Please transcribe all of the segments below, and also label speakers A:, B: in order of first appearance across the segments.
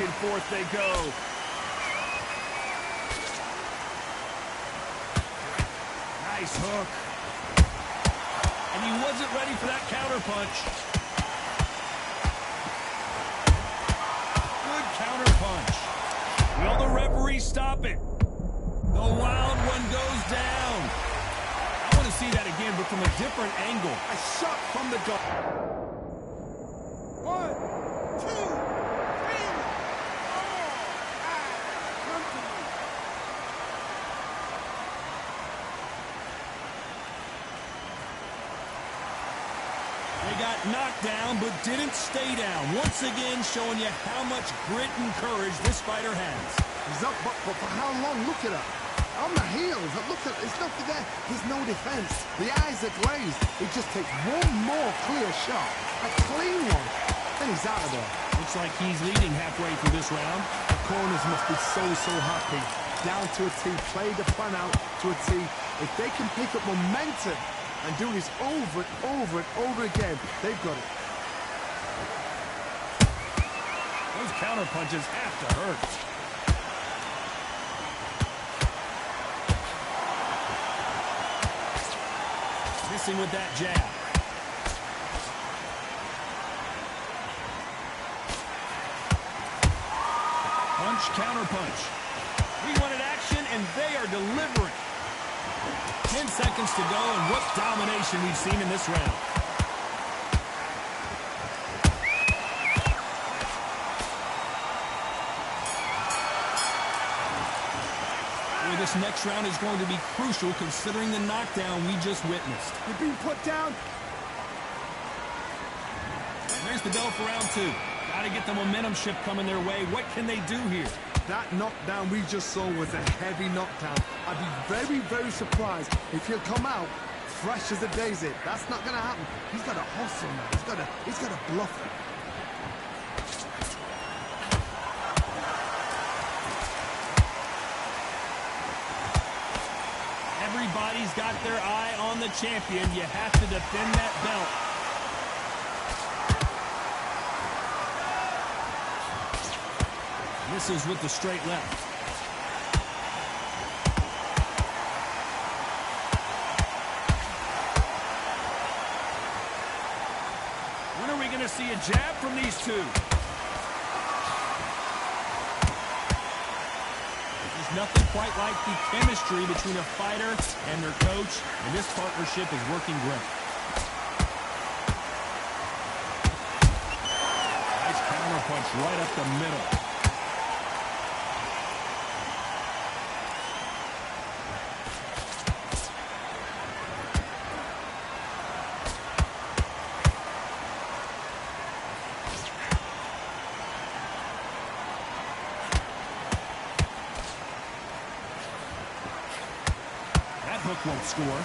A: and forth they go. Nice hook. And he wasn't ready for that counter punch. Good counter punch. Will the referee stop it? The wild one goes down. I want to see that again, but from a different angle.
B: A shot from the gut. 1, 2, 3, 4, 5. Come to me.
A: They got knocked down, but didn't stay down. Once again, showing you how much grit and courage this fighter has.
B: He's up, but for how long? Look at her. On the heels. Look at, it's nothing there. There's no defense. The eyes are glazed. He just takes one more clear shot. A clean one. Then he's out of there.
A: Looks like he's leading halfway through this round.
B: The corners must be so happy. Down to a T. Played the plan out to a T. If they can pick up momentum and do this over and over and over again, they've got it.
A: Those counter punches have to hurt. Missing with that jab. Punch, counter punch. We wanted action, and they are delivering. 10 seconds to go, and what domination we've seen in this round. This next round is going to be crucial considering the knockdown we just witnessed.
B: You're being put down.
A: And there's the bell for round 2. Got to get the momentum shift coming their way. What can they do here?
B: That knockdown we just saw was a heavy knockdown. I'd be very surprised if he'll come out fresh as a daisy. That's not going to happen. He's got to hustle now. He's got to bluff it.
A: Everybody's got their eye on the champion. You have to defend that belt. Misses with the straight left. When are we going to see a jab from these two? Nothing quite like the chemistry between a fighter and their coach, and this partnership is working great. Nice counter punch right up the middle. Hook won't score.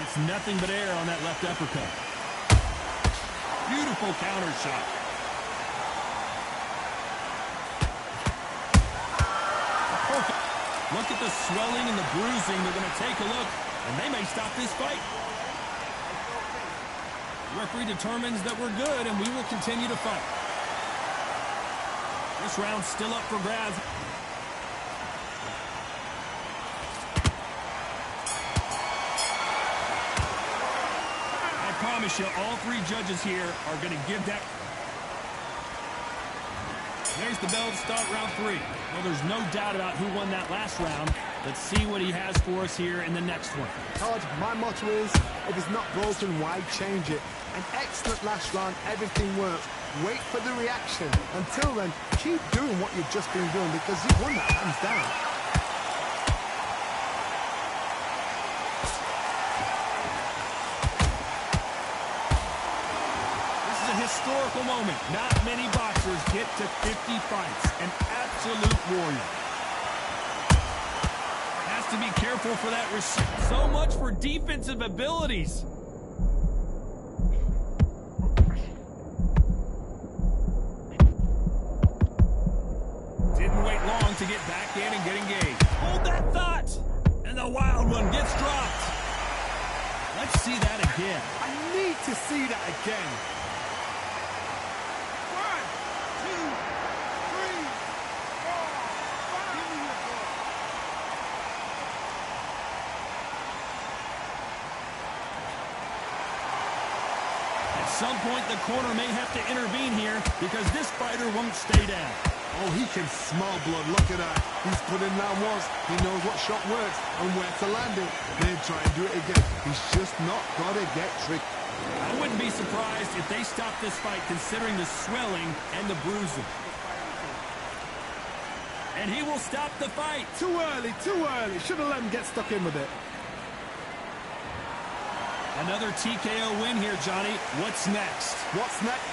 A: It's nothing but air on that left uppercut. Beautiful counter shot. Perfect. Look at the swelling and the bruising. They're going to take a look, and they may stop this fight. The referee determines that we're good, and we will continue to fight. This round's still up for grabs. I promise you, all three judges here are going to give that. There's the bell to start round 3. Well, there's no doubt about who won that last round. Let's see what he has for us here in the next one.
B: Todd, my motto is, if it's not broken, why change it? An excellent last round, everything works. Wait for the reaction. Until then, keep doing what you've just been doing because you've won that hands down.
A: This is a historical moment. Not many boxers get to 50 fights. An absolute warrior. Has to be careful for that receipt. So much for defensive abilities. To get back in and get engaged. Hold that thought! And the wild one gets dropped. Let's see that again.
B: I need to see that again. 1, 2, 3, 4, 5. Give me your ball.
A: At some point, the corner may have to intervene here because this fighter won't stay down.
B: Oh, he can smell blood. Look at that. He's put in that once. He knows what shot works and where to land it. Then try and do it again. He's just not got to get tricky.
A: I wouldn't be surprised if they stop this fight considering the swelling and the bruising. And he will stop the fight.
B: Too early, too early. Should have let him get stuck in with it.
A: Another TKO win here, Johnny. What's next?
B: What's next?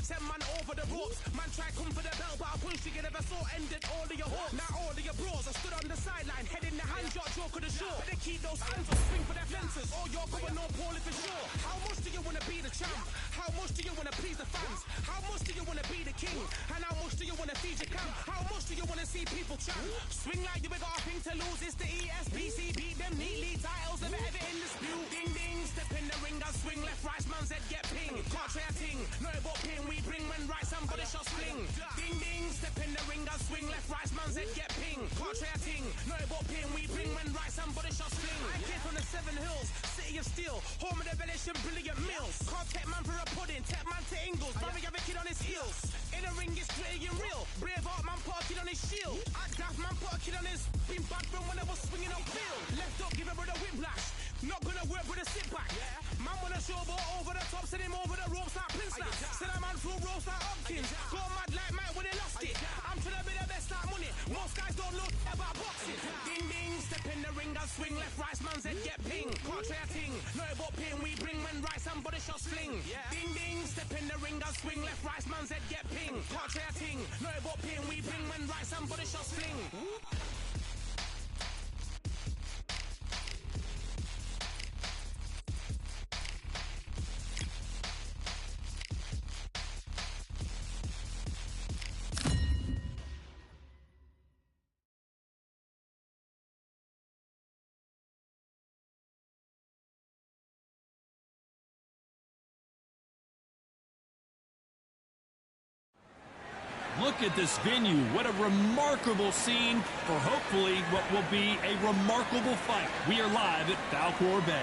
C: Send man over the ropes. Man try come for the bell, but I punched you never saw ended all of your hopes. Now all of your bros are stood on the sideline, head in the hand, your joke of the show. But they keep those hands up, swing for their fences. Oh, you're going no poorly for sure. How much do you want to be the champ? How much do you want to please the fans? How much do you want to be the king? And how much do you want to feed your camp? How much do you want to see people chant? Swing like you ain't got a thing to lose. It's the ESPC, beat them neatly. Titles never ever in dispute. Ding ding, step in the ring and swing left, right, man's head get ping. Can't try a ting, no about ping. We bring when right, somebody shot sling. Ding ding, step in the ring and swing left, right, man's head get ping. Can't try a ting, no about ping. We bring when right, somebody shot sling. I came from the 7 Hills, city of steel, home of the village and brilliant meals. Can't take man for a pudding, take man to Ingles. Barry have a kid on his heels. In the ring, it's gritty and real. Brave heart man put a kid on his shield. I daft man put a kid on his. Been bad from when I was swinging on field. Left up, give a brother whiplash. Not gonna work with a sit back. Man wanna show ball over the top, send him over the ropes like Prince Snap. Send a man through ropes like Hopkins. Go mad like Mike when he lost it. I'm trying to be the best like money. Most guys don't know about boxing. Ding ding, step in the ring and swing left, right, man's head get ping. Can't try a ting, no about ping. We bring when right, somebody shot sling. Ding ding, step in the ring and swing left, right, man's head get ping. Can't try a ting, no about ping. We bring when right, somebody shot sling.
A: Look at this venue. What a remarkable scene for hopefully what will be a remarkable fight. We are live at Falcor Bay.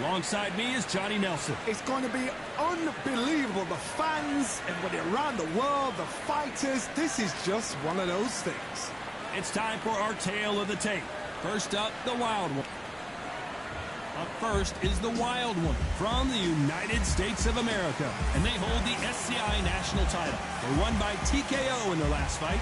A: Alongside me is Johnny Nelson.
B: It's going to be unbelievable. The fans, everybody around the world, the fighters. This is just one of those things.
A: It's time for our tale of the tape. First up, the Wild One. Up first is the Wild One from the United States of America, and they hold the SCI national title. They won by TKO in their last fight.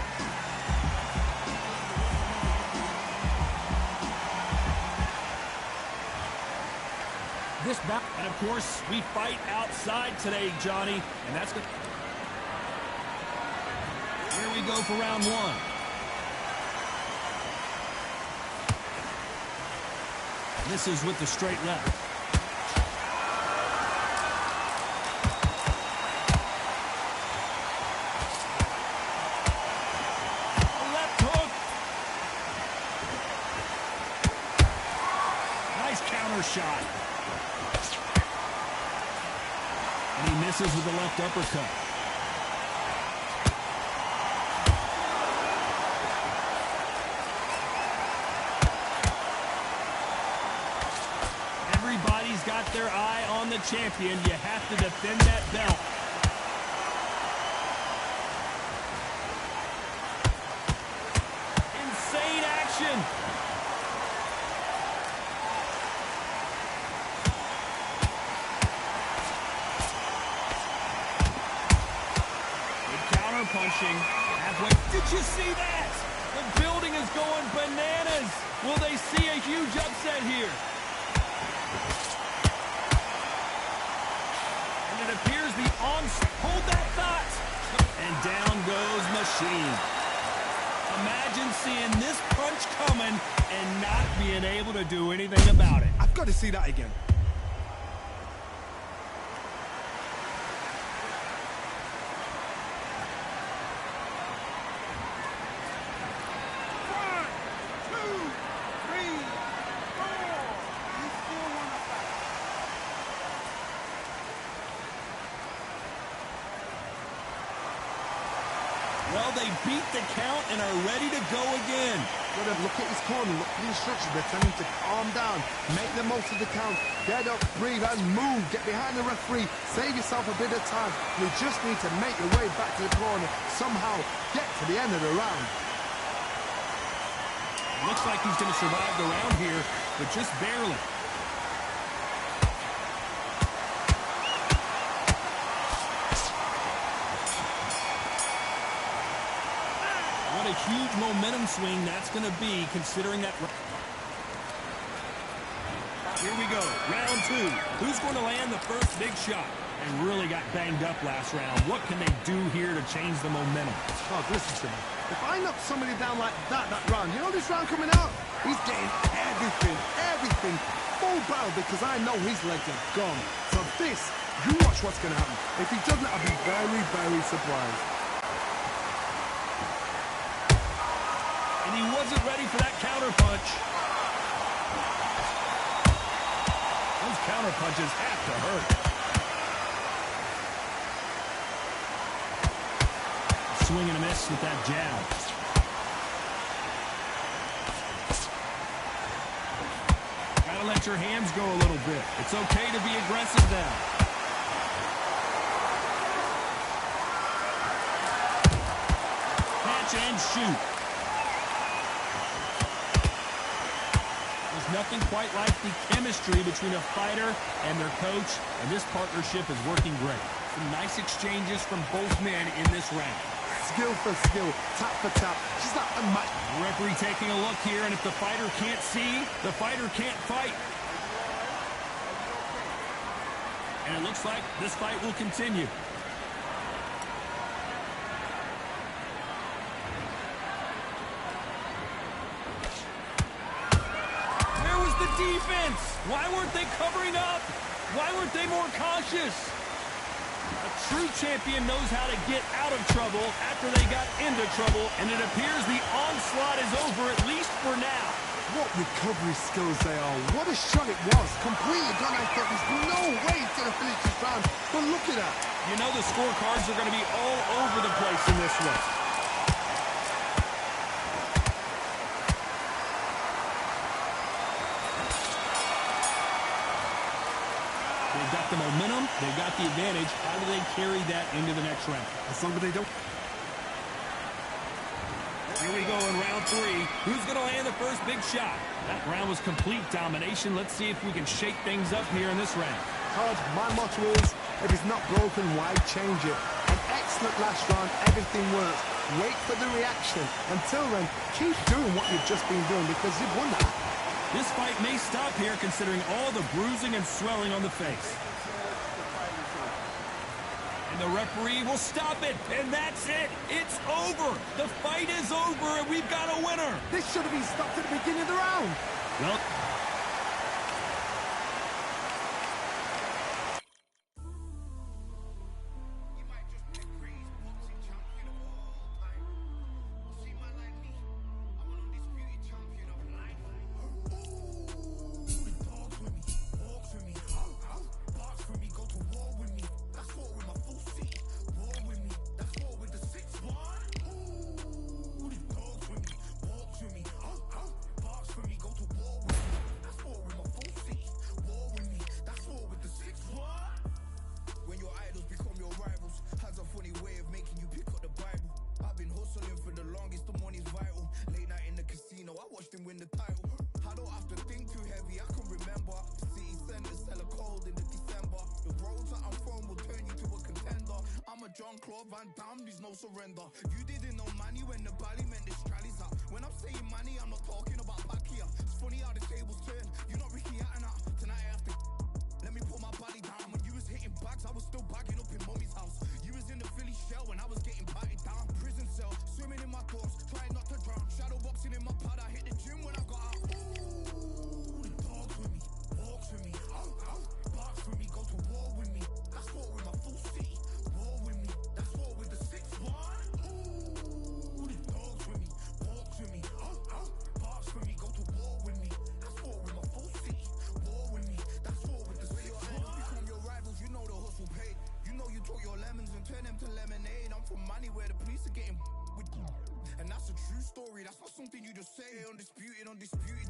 A: And of course, we fight outside today, Johnny, and that's good. Here we go for round one. Misses with the straight left. A left hook. Nice counter shot. And he misses with the left uppercut. Everybody's got their eye on the champion. You have to defend that belt. Insane action. Good counter punching. Halfway. Did you see that? The building is going bananas. Will they see a huge upset here? And it appears the hold that thought. And down goes Machine. Imagine seeing this punch coming and not being able to do anything about it.
B: I've got to see that again.
A: Well, they beat the count and are ready to go again.
B: Look at his corner, look at the instructions. They're telling him to calm down, make the most of the count, get up, breathe, and move. Get behind the referee, save yourself a bit of time. You just need to make your way back to the corner, somehow get to the end of the round.
A: Looks like he's going to survive the round here, but just barely. What a huge momentum swing that's going to be, considering that. Here we go, round two. Who's going to land the first big shot? And really got banged up last round. What can they do here to change the momentum?
B: Oh, listen to me. If I knock somebody down like that round, you know this round coming out? He's getting everything full barrel because I know his legs are gone. So this, you watch what's going to happen. If he doesn't, I'll be very, very surprised.
A: And he wasn't ready for that counter punch. Those counter punches have to hurt. Swing and a miss with that jab. Gotta let your hands go a little bit. It's okay to be aggressive now. Catch and shoot. There's nothing quite like the chemistry between a fighter and their coach, and this partnership is working great. Some nice exchanges from both men in this round.
B: Skill for skill, tap for tap. Just like a match.
A: Referee taking a look here, and if the fighter can't see, the fighter can't fight. And it looks like this fight will continue. Where was the defense? Why weren't they covering up? Why weren't they more cautious? A true champion knows how to get out of trouble after they got into trouble, and it appears the onslaught is over, at least for now.
B: What recovery skills they are. What a shot it was. Completely gone. I thought there's no way he's going to finish this round. But look at that.
A: You know the scorecards are going to be all over the place in this one. They've got the momentum, they've got the advantage. How do they carry that into the next round?
B: As long as they don't.
A: Here we go in round three. Who's going to land the first big shot? That round was complete domination. Let's see if we can shake things up here in this round.
B: Todd, my motto is, if it's not broken, why change it? An excellent last round, everything works. Wait for the reaction. Until then, keep doing what you've just been doing because you've won that.
A: This fight may stop here considering all the bruising and swelling on the face. And the referee will stop it, and that's it. It's over. The fight is over, and we've got a winner.
B: This should have been stopped at the beginning of the round.
A: Well,
C: John Claude Van Damme, there's no surrender. You didn't know, man. money when the bally meant this trally's up. When I'm saying money, I'm not talking about back here. It's funny how the tables turn. You're not Ricky Hatton. Tonight I have to let me put my body down. When you was hitting bags, I was still bagging up in mommy's house. You was in the Philly shell when I was getting batted down. Prison cell, swimming in my thoughts, trying not to drown. Shadow boxing in my pad, I hit the gym when I got out. Ooh, the dogs with me, walks with me, barks with me, go to war with me. That's war with my full city. War with me, that's war with the 6-1. Ooh, the dogs with me, walks with me, barks with me, go to war with me. That's war with my full city. War with me, that's war with the 6-1. Become your rivals, you know the hustle paid. You know you took your lemons and turn them to lemonade. I'm from money where the police are getting with you. And that's a true story, that's not something you just say. Undisputed,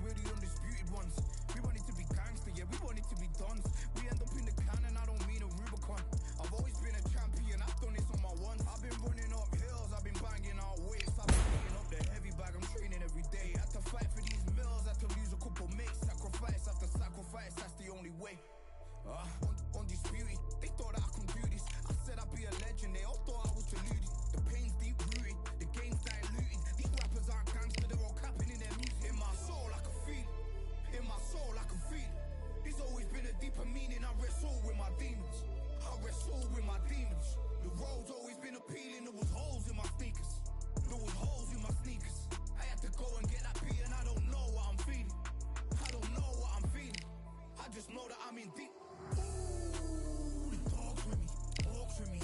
C: we're the undisputed ones. We want it to be gangster, yeah, we want it to be dons. We end up in the can and I don't mean a Rubicon. I've always been a champion, I've done this on my ones. I've been running up hills, I've been banging out weights. I've been picking up the heavy bag, I'm training every day. Had to fight for these mills, had to lose a couple mates. Sacrifice after sacrifice, that's the only way. Undisputed, they thought that I could do this. I said I'd be a legend, they all thought I was deluded. The pain's deep rooted, the game's diluted. These rappers aren't gangster, they're all capping in their music. In my soul I can feel it, in my soul I can feel it. There's always been a deeper meaning, I wrestle with my demons. I wrestle with my demons. The road's always been appealing, there was holes in my sneakers. There was holes in my sneakers. I had to go and get that beat and I don't know what I'm feeling. I don't know what I'm feeling. I just know that I'm in deep. Ooh, the dogs with me, walks with me,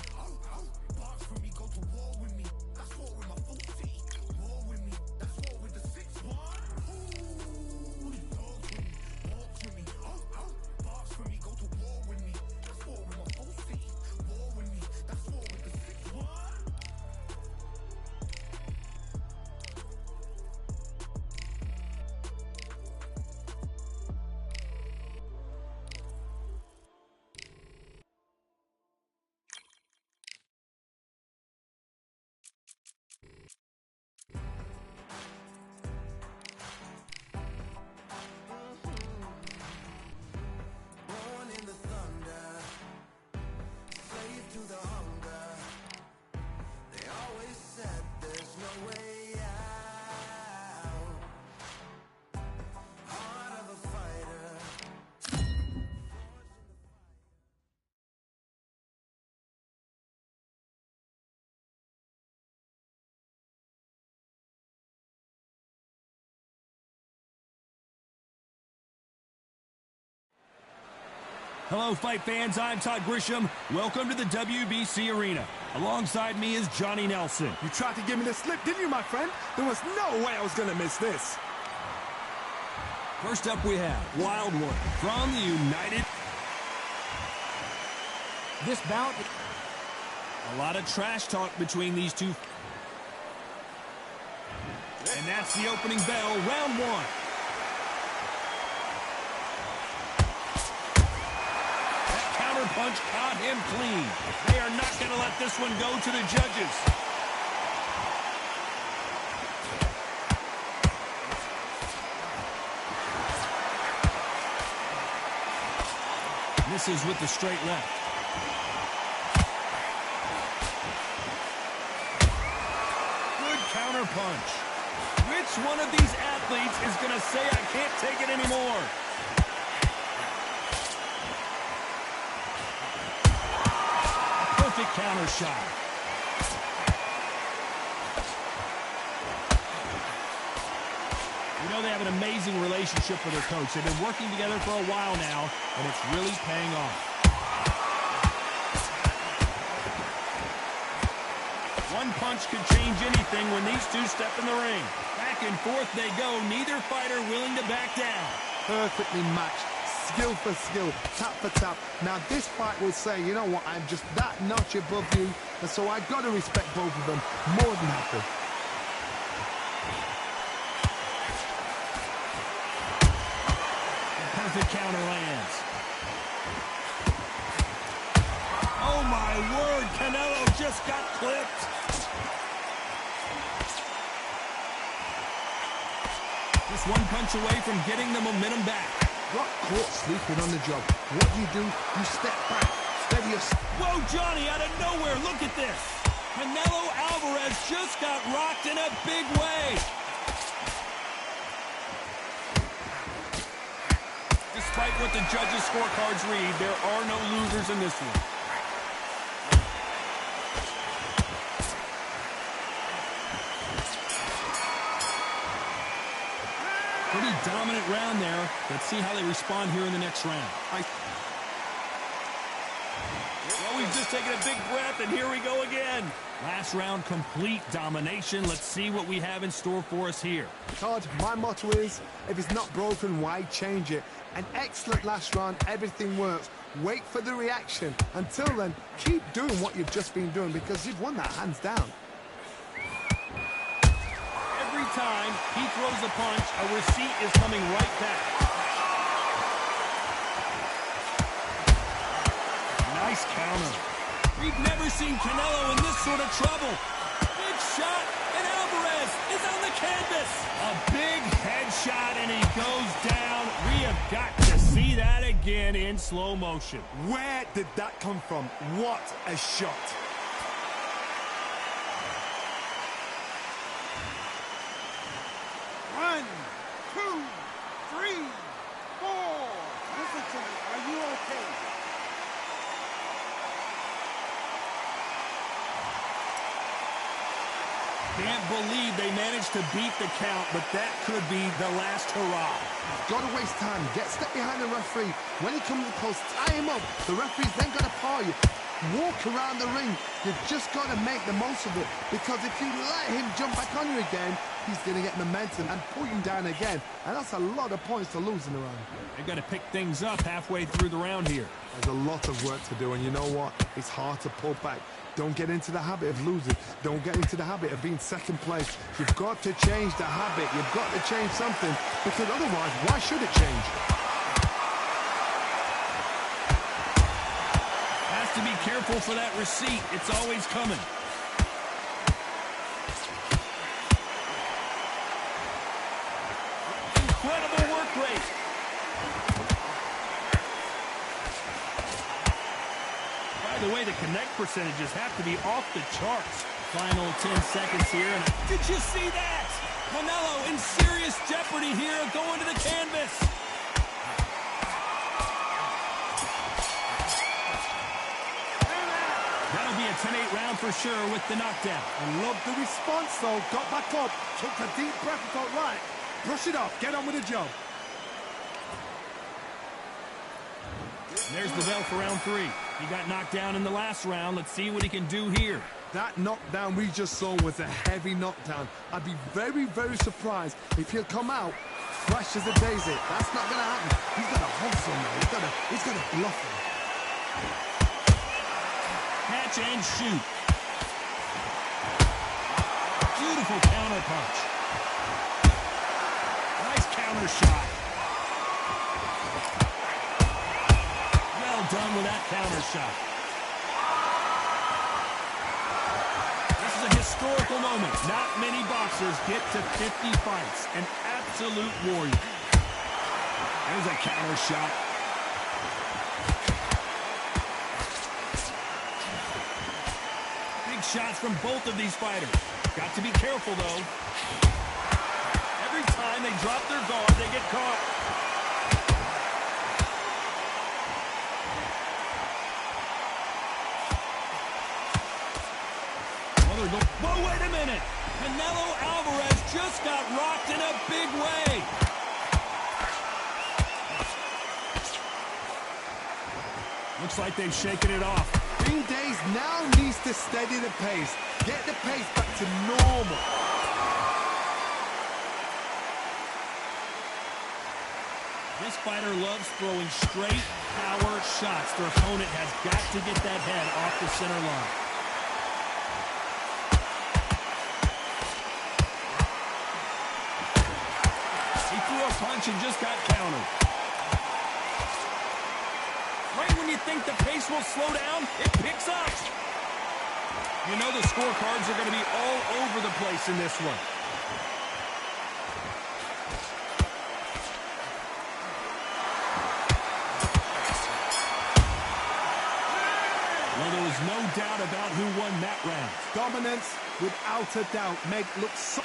C: barks with me, go to war with me. That's war with my full city. War with me, that's war with the 6-1. Ooh, the dogs with me, walks with me, barks with me, go to war with me. That's war with my full city. War with me, that's war with the 6-1. Born in the thunder, slave to the hunger. They always said there's no way out. Heart of a fighter.
A: Hello, fight fans. I'm Todd Grisham. Welcome to the WBC Arena. Alongside me is Johnny Nelson.
B: You tried to give me the slip, didn't you, my friend? There was no way I was going to miss this.
A: First up, we have Wild One from the United.
D: This bout...
A: A lot of trash talk between these two. And that's the opening bell, round one. Punch caught him clean. They are not going to let this one go to the judges. Misses with the straight left. Good counter punch. Which one of these athletes is going to say, I can't take it anymore? Perfect counter shot. You know they have an amazing relationship with their coach. They've been working together for a while now, and it's really paying off. One punch could change anything when these two step in the ring. Back and forth they go, neither fighter willing to back down.
B: Perfectly matched. Skill for skill, tap for tap. Now this fight will say, you know what, I'm just that notch above you, and so I've got to respect both of them more than happy.
A: The perfect counter lands. Oh my word, Canelo just got clipped. Just one punch away from getting the momentum back.
B: Got caught sleeping on the job. What do? You step back, steady your...
A: Whoa, Johnny, out of nowhere, look at this. Canelo Alvarez just got rocked in a big way. Despite what the judges' scorecards read, there are no losers in this one. Pretty dominant round there. Let's see how they respond here in the next round. Well, we've just taken a big breath, and here we go again. Last round, complete domination. Let's see what we have in store for us here.
B: Todd, my motto is, if it's not broken, why change it? An excellent last round, everything works. Wait for the reaction. Until then, keep doing what you've just been doing because you've won that hands down.
A: Every time he throws a punch, a receipt is coming right back. Nice counter. We've never seen Canelo in this sort of trouble. Big shot, and Alvarez is on the canvas. A big headshot, and he goes down. We have got to see that again in slow motion.
B: Where did that come from? What a shot. One, two, three, four. Listen to me. Are you okay?
A: Can't believe they managed to beat the count, but that could be the last hurrah.
B: Got to waste time. Get step behind the referee. When he comes close, tie him up. The referee's then got to paw you. Walk around the ring. You've just got to make the most of it. Because if you let him jump back on you again, he's going to get momentum and pull you down again. And that's a lot of points to lose in the round.
A: They've got to pick things up halfway through the round here.
B: There's a lot of work to do, and you know what? It's hard to pull back. Don't get into the habit of losing. Don't get into the habit of being second place. You've got to change the habit. You've got to change something, because otherwise, why should it change?
A: Has to be careful for that receipt. It's always coming. Incredible work rate. By the way, the connect percentages have to be off the charts. Final 10 seconds here. And did you see that? Canelo in serious jeopardy here, going to the canvas. That'll be a 10-8 round for sure with the knockdown.
B: I love the response, though. Got back up, took a deep breath and thought, right, brush it off, get on with the job.
A: There's the bell for round 3. He got knocked down in the last round. Let's see what he can do here.
B: That knockdown we just saw was a heavy knockdown. I'd be very, very surprised if he'll come out fresh as a daisy. That's not going to happen. He's got to hustle now. He's got to bluff him.
A: Catch and shoot. Beautiful counter punch. Nice counter shot. Well done with that counter shot. This is a historical moment. Not many boxers get to 50 fights. An absolute warrior. There's a counter shot. Big shots from both of these fighters. Got to be careful, though. Every time they drop their guard, they get caught. Whoa, wait a minute. Canelo Alvarez just got rocked in a big way. Looks like they've shaken it off.
B: Green Days now needs to steady the pace. Get the pace back to normal.
A: This fighter loves throwing straight power shots. Their opponent has got to get that head off the center line. Punch and just got countered. Right when you think the pace will slow down, it picks up. You know the scorecards are going to be all over the place in this one. Well, there was no doubt about who won that round.
B: Dominance, without a doubt. Meg looks so...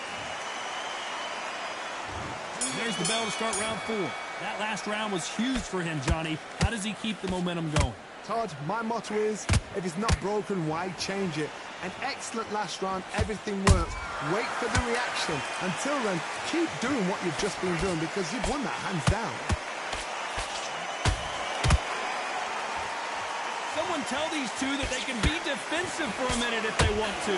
A: There's the bell to start round 4. That last round was huge for him, Johnny. How does he keep the momentum going?
B: Todd, my motto is, if it's not broken, why change it? An excellent last round, everything works. Wait for the reaction. Until then, keep doing what you've just been doing because you've won that hands down.
A: Someone tell these two that they can be defensive for a minute if they want to.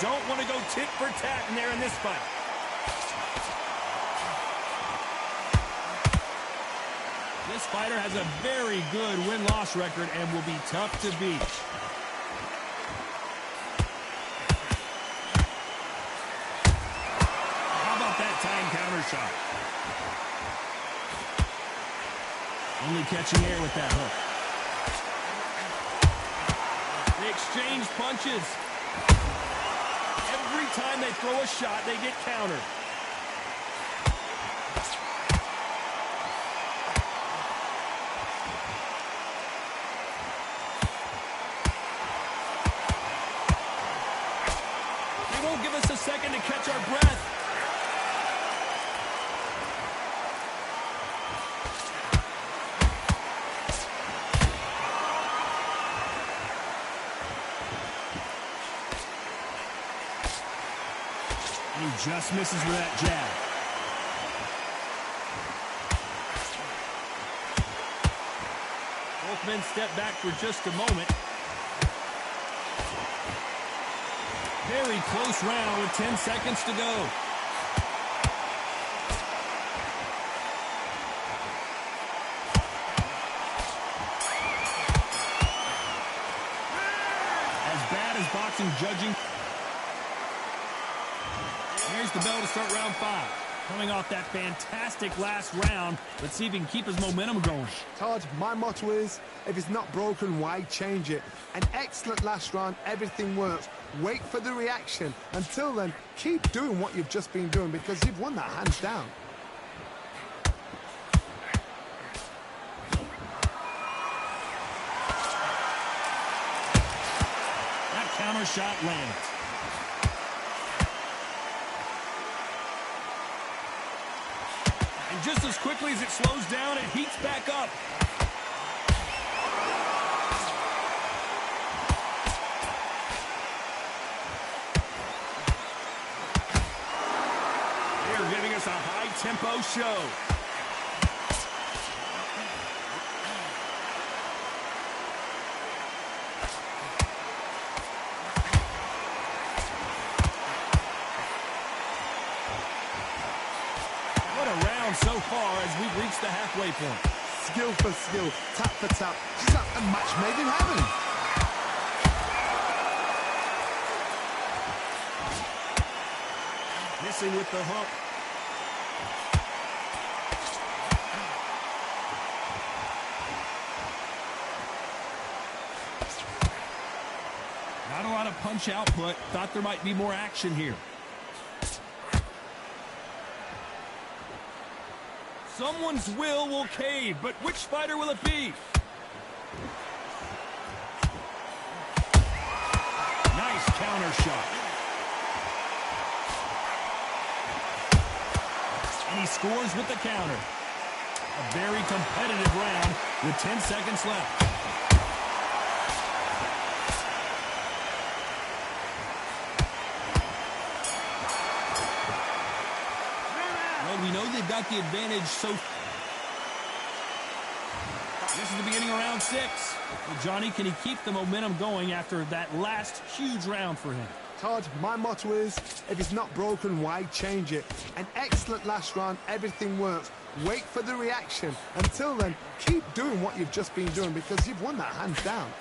A: Don't want to go tit for tat in there in this fight. This fighter has a very good win-loss record and will be tough to beat. How about that time counter shot? Only catching air with that hook. They exchange punches. Every time they throw a shot, they get countered. They won't give us a second to catch our breath. He just misses with that jab. Both men step back for just a moment. Very close round with 10 seconds to go. As bad as boxing judging. Here's the bell to start round 5. Coming off that fantastic last round, let's see if he can keep his momentum going.
B: Todd, my motto is, if it's not broken, why change it? An excellent last round, everything works. Wait for the reaction. Until then, keep doing what you've just been doing because you've won that hands down.
A: That counter shot lands. And just as quickly as it slows down, it heats back up. They're giving us a high-tempo show. So far as we've reached the halfway point.
B: Skill for skill, tap for tap. Just like a match made in heaven.
A: Missing with the hook. Not a lot of punch output. Thought there might be more action here. Someone's will cave, but which fighter will it be? Nice counter shot. And he scores with the counter. A very competitive round with 10 seconds left. We know they've got the advantage so... This is the beginning of round 6. Well, Johnny, can he keep the momentum going after that last huge round for him?
B: Todd, my motto is, if it's not broken, why change it? An excellent last round, everything works. Wait for the reaction. Until then, keep doing what you've just been doing because you've won that hands down.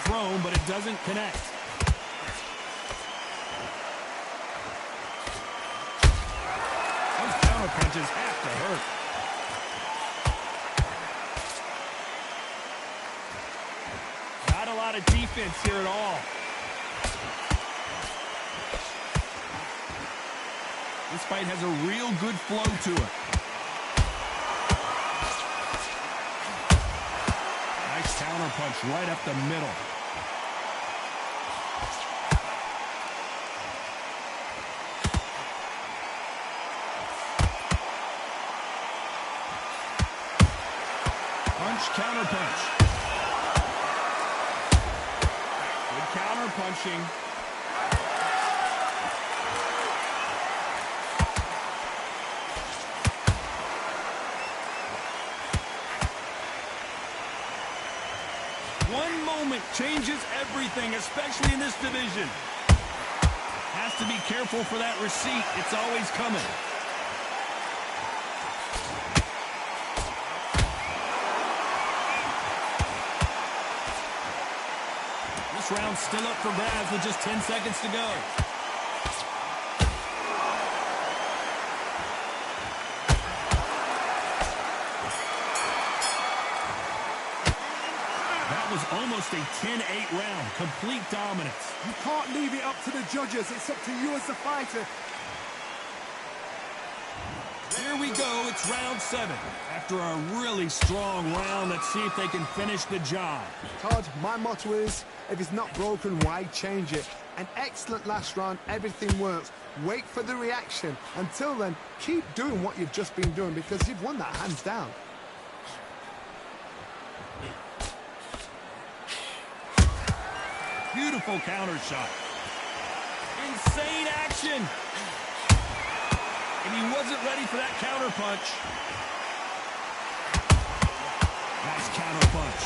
A: Thrown, but it doesn't connect. counter punches have to hurt. Not a lot of defense here at all. This fight has a real good flow to it. Nice counter punch right up the middle. Punch, counter punch. Good counter punching. One moment changes everything, especially in this division. Has to be careful for that receipt. It's always coming. This round's still up for grabs with just 10 seconds to go. That was almost a 10-8 round. Complete dominance.
B: You can't leave it up to the judges. It's up to you as the fighter.
A: Here we go. It's round 7. After a really strong round, let's see if they can finish the job.
B: Todd, my motto is, if it's not broken, why change it? An excellent last round. Everything works. Wait for the reaction. Until then, keep doing what you've just been doing because you've won that hands down.
A: Beautiful counter shot. Insane action. And he wasn't ready for that counter punch. Nice counter punch.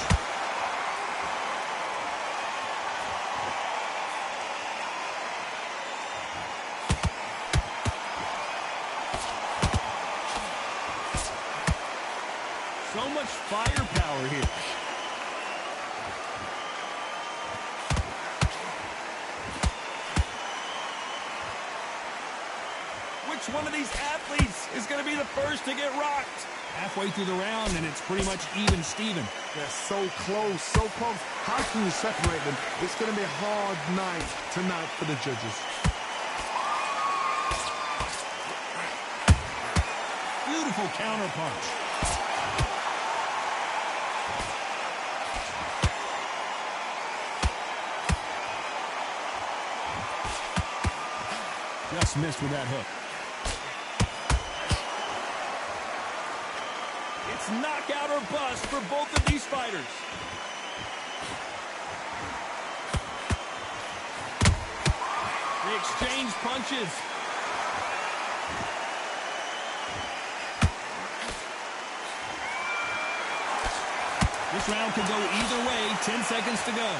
A: So much firepower here. Which one of these athletes is going to be the first to get rocked? Halfway through the round, and it's pretty much even Steven.
B: They're so close, so close. How can you separate them? It's going to be a hard night tonight for the judges.
A: Beautiful counter punch. Just missed with that hook. It's knockout or bust for both of these fighters. They exchange punches. This round could go either way. 10 seconds to go.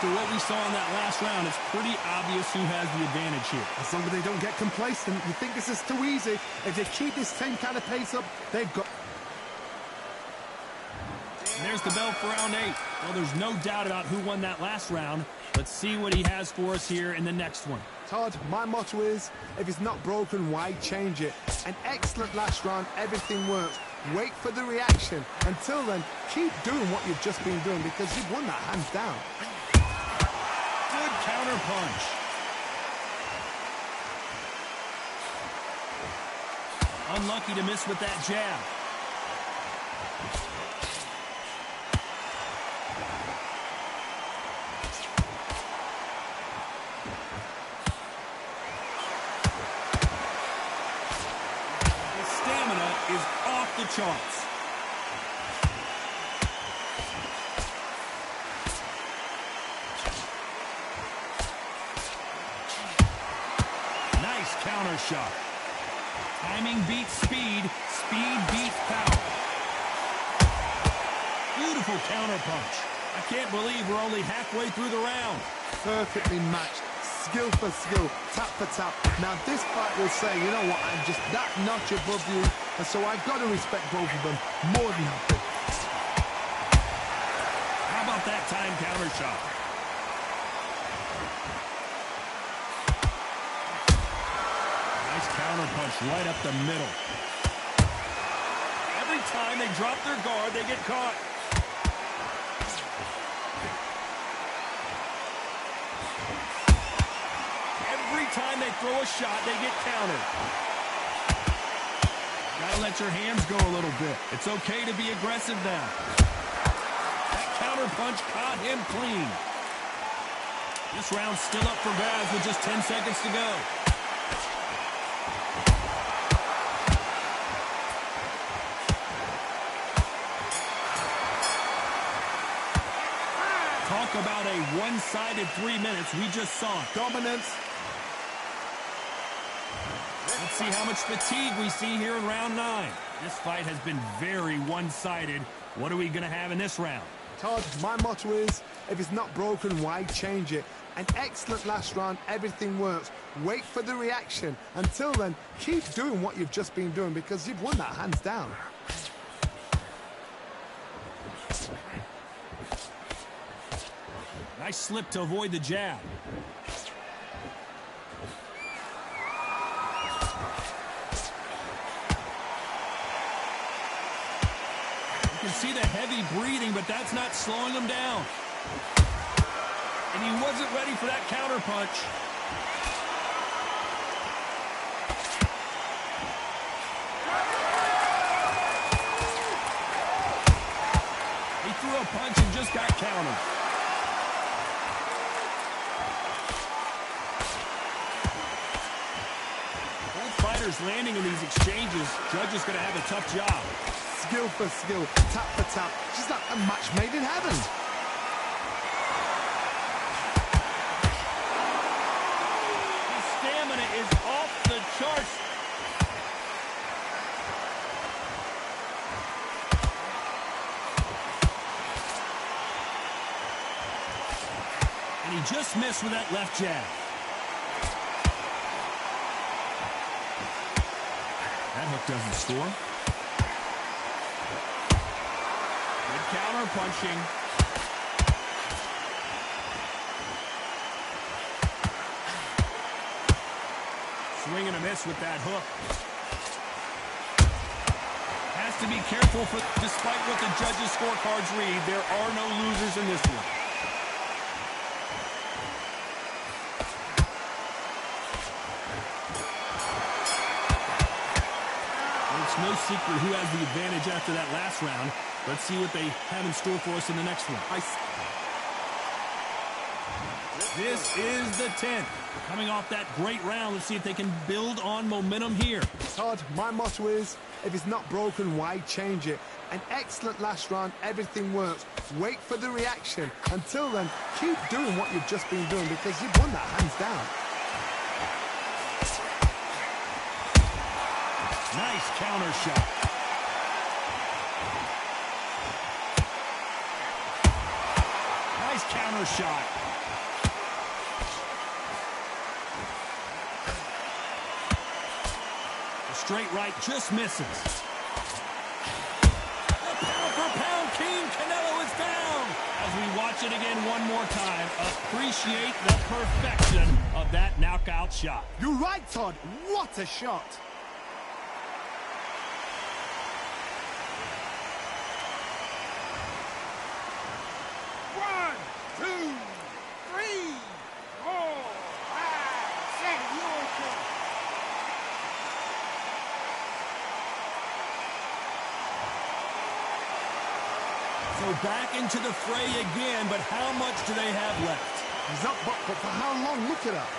A: What we saw in that last round, it's pretty obvious who has the advantage here.
B: As long as they don't get complacent, you think this is too easy. If they keep this same kind of pace up, they've got...
A: And there's the bell for round 8. Well, there's no doubt about who won that last round. Let's see what he has for us here in the next one.
B: Todd, my motto is, if it's not broken, why change it? An excellent last round, everything works. Wait for the reaction. Until then, keep doing what you've just been doing because you've won that hands down.
A: Good counter punch. Unlucky to miss with that jab. His stamina is off the charts. Counter shot. Timing beats speed. Speed beats power. Beautiful counter punch. I can't believe we're only halfway through the round.
B: Perfectly matched. Skill for skill. Tap for tap. Now this fight will say, you know what, I'm just that notch above you. And so I've got to respect both of them more than happy.
A: big-time counter shot. Nice counter punch right up the middle. Every time they drop their guard, they get caught. Every time they throw a shot, they get countered. Gotta let your hands go a little bit. It's okay to be aggressive now. That counter punch caught him clean. This round's still up for grabs with just 10 seconds to go. Talk about a one-sided 3 minutes. We just saw it.
B: Dominance.
A: Let's see how much fatigue we see here in round 9. This fight has been very one-sided. What are we going to have in this round?
B: Todd, my motto is, if it's not broken, why change it? An excellent last round, everything works. Wait for the reaction. Until then, keep doing what you've just been doing because you've won that hands down.
A: Nice slip to avoid the jab. You can see the heavy breathing, but that's not slowing him down. And he wasn't ready for that counter punch. He threw a punch and just got countered. Both fighters landing in these exchanges. Judge is going to have a tough job.
B: Skill for skill, tap for tap. Just like a match made in heaven.
A: His stamina is off the charts. And he just missed with that left jab. That hook doesn't score. Good counter punching. Swing and a miss with that hook. Has to be careful for, despite what the judges' scorecards read, there are no losers in this one. It's no secret who has the advantage after that last round. Let's see what they have in store for us in the next one. This is the 10th. Coming off that great round, let's see if they can build on momentum here.
B: Todd, my motto is, if it's not broken, why change it? An excellent last round, everything works. Wait for the reaction. Until then, keep doing what you've just been doing because you've won that hands down.
A: Nice counter shot. Nice counter shot. The straight right just misses. The pound for pound king, Canelo is down. As we watch it again one more time, appreciate the perfection of that knockout shot.
B: You're right, Todd. What a shot. So back into the fray again, but how much do they have left?
D: He's up, but for how long? Look at that.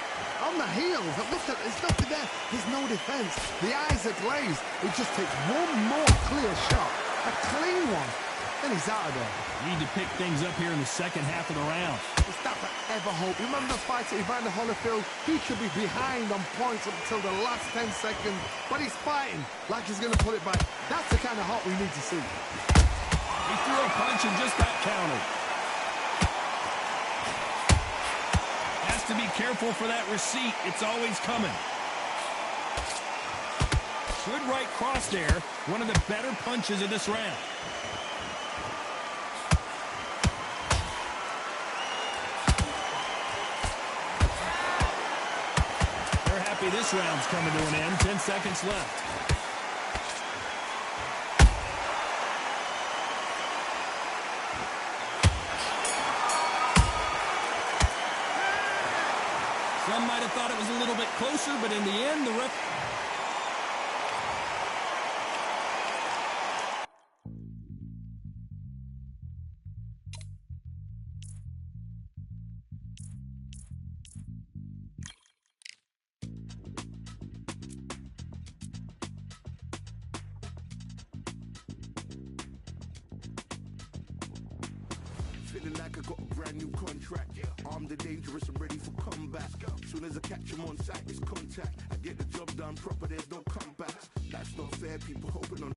D: On the heels. Look at, there's nothing there. There's no defense. The eyes are glazed. He just takes one more clear shot. A clean one. Then he's out of there.
A: Need to pick things up here in the second half of the round.
D: Is that for ever hope? Remember the fight at Evander Holyfield? He could be behind on points up until the last 10 seconds, but he's fighting like he's going to put it back. That's the kind of hope we need to see.
A: He threw a punch and just got countered. Has to be careful for that receipt. It's always coming. Good right cross there. One of the better punches of this round. This round's coming to an end. 10 seconds left. Some might have thought it was a little bit closer, but in the end, the ref...
E: Feeling like I got a brand new contract. Armed and dangerous, I'm ready for comeback. Soon as I catch him on sight, it's contact. I get the job done proper, there's no comeback. That's not fair, people hoping on